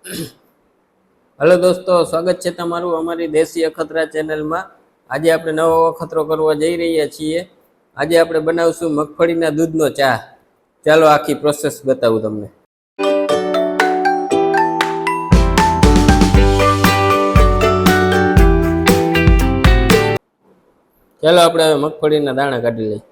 Hello दोस्तों, स्वागत है तमारू अमारी देशी अखतरा चेनल में। आज આપણે નવો અખતરો કરવા જઈ રહ્યા છીએ। આજે આપણે બનાવશું મગફળીના દૂધનો ચા। ચાલો આખી પ્રોસેસ બતાવું તમને। ચાલો આપણે હવે મગફળીના દાણા કાઢી લઈએ।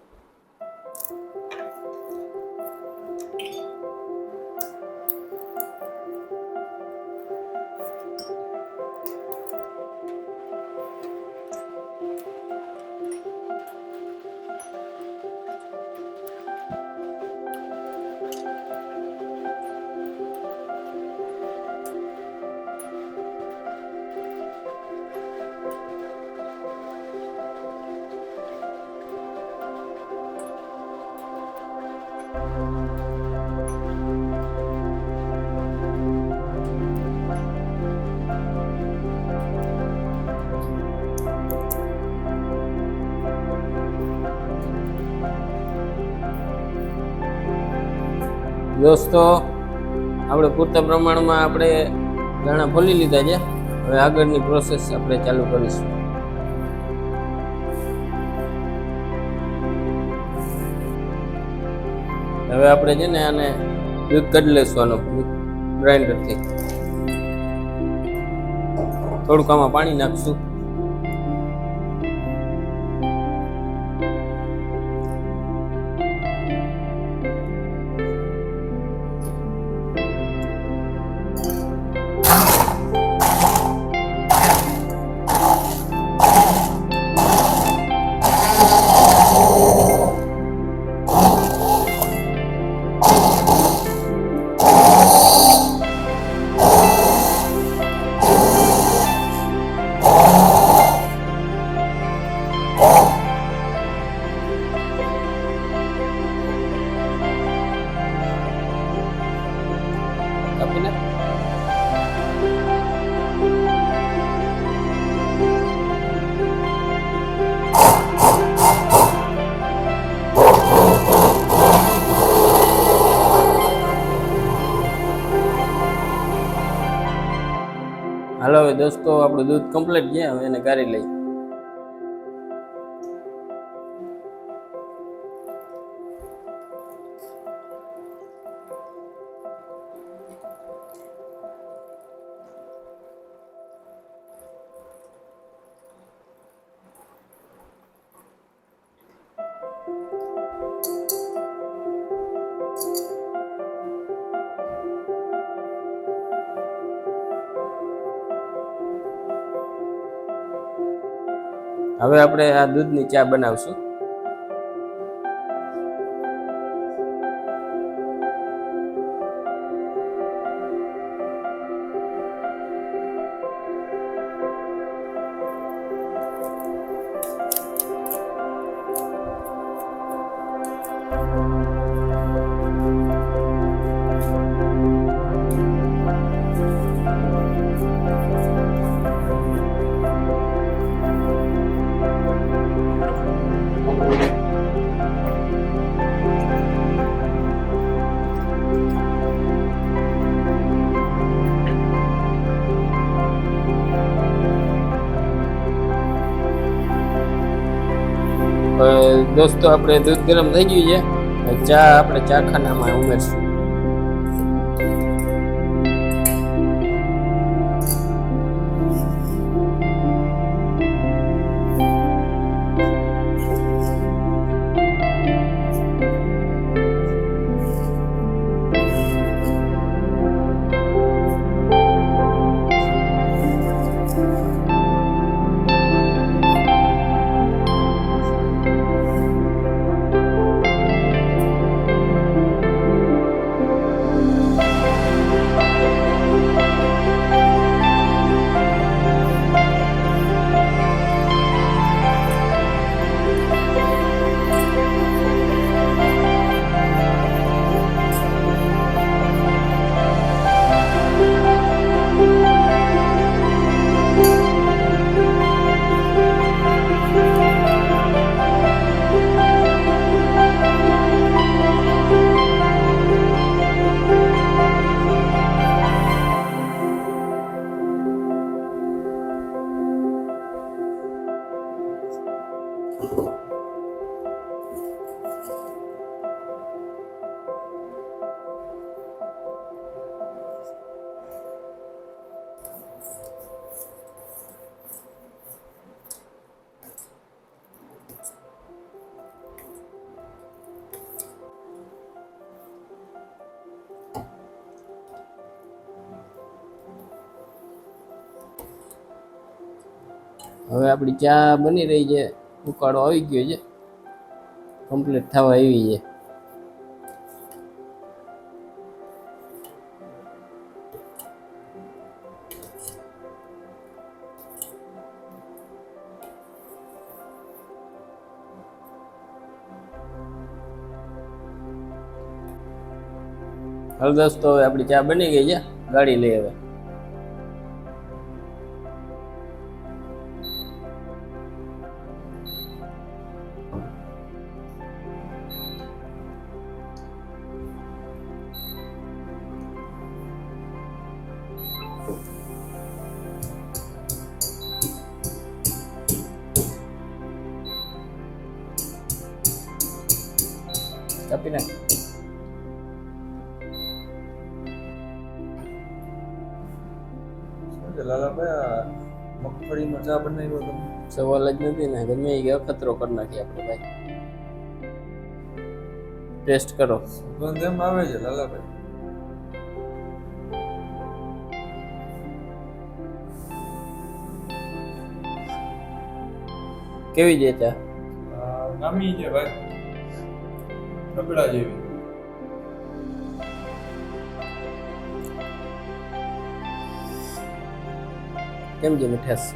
दोस्तों આપણે પૂરતા પ્રમાણમાં આપણે દાણા ફોલી લીધા છે। હવે આગળની પ્રોસેસ આપણે ચાલુ કરીશું। હવે આપણે છે ને આને દૂધ કાઢી લઈશું આનો ગ્રાઇન્ડરથી। થોડુંક આમાં પાણી નાખશું। હાલો હવે દોસ્તો આપણું દૂધ કમ્પ્લીટ છે। હવે એને ગાળી લઈએ। હવે આપણે આ દૂધની ચા બનાવશું। दोस्तों આપણે દૂધ ગરમ થઈ ગયું છે। ચા આપણે ચાખાનામાં ઉમેરશું। હવે આપણી ચા બની રહી છે, ઉકાળો આવી ગયો છે, કમ્પ્લીટ થવા આવી છે. હાલ દોસ્તો હવે આપણી ચા બની ગઈ છે, ગાળી લઈ હવે. કાપી નાખ. લાલાભાઈ મગફળીનો ચા બનાવ્યો તમે? સવાલ જ નથી ને, ગમે એ અખતરો કરી નાખીએ આપણે ભાઈ. ટેસ્ટ કરો. સુગંધ એમ આવે છે લાલાભાઈ. કેવી છે ચા? નામી છે ભાઈ, રગડા જેવી. કેમ છે મીઠાશ?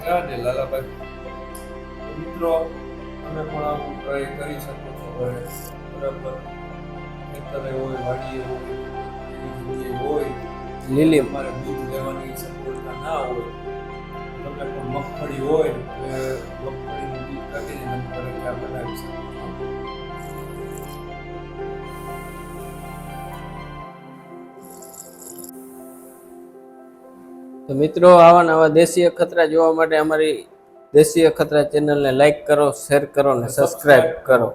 ચા છે લાલાભાઈ. મિત્રો તમે પણ આવું ટ્રાય કરી શકો છો. બરાબર, ખેતરે હોય, વાડીએ હોય, એવી જગ્યાએ હોય, લીલી તમારે દૂધ લેવાની સગવડતા ના હોય, તમને પણ મગફળી હોય તો મગફળીનું દૂધ કાઢીને તમે ચા બનાવી શકો છો. તો મિત્રો, આવા નવા દેશી અખતરા જોવા માટે અમારી દેશી અખતરા ચેનલને લાઈક કરો, શેર કરો અને સબસ્ક્રાઇબ કરો.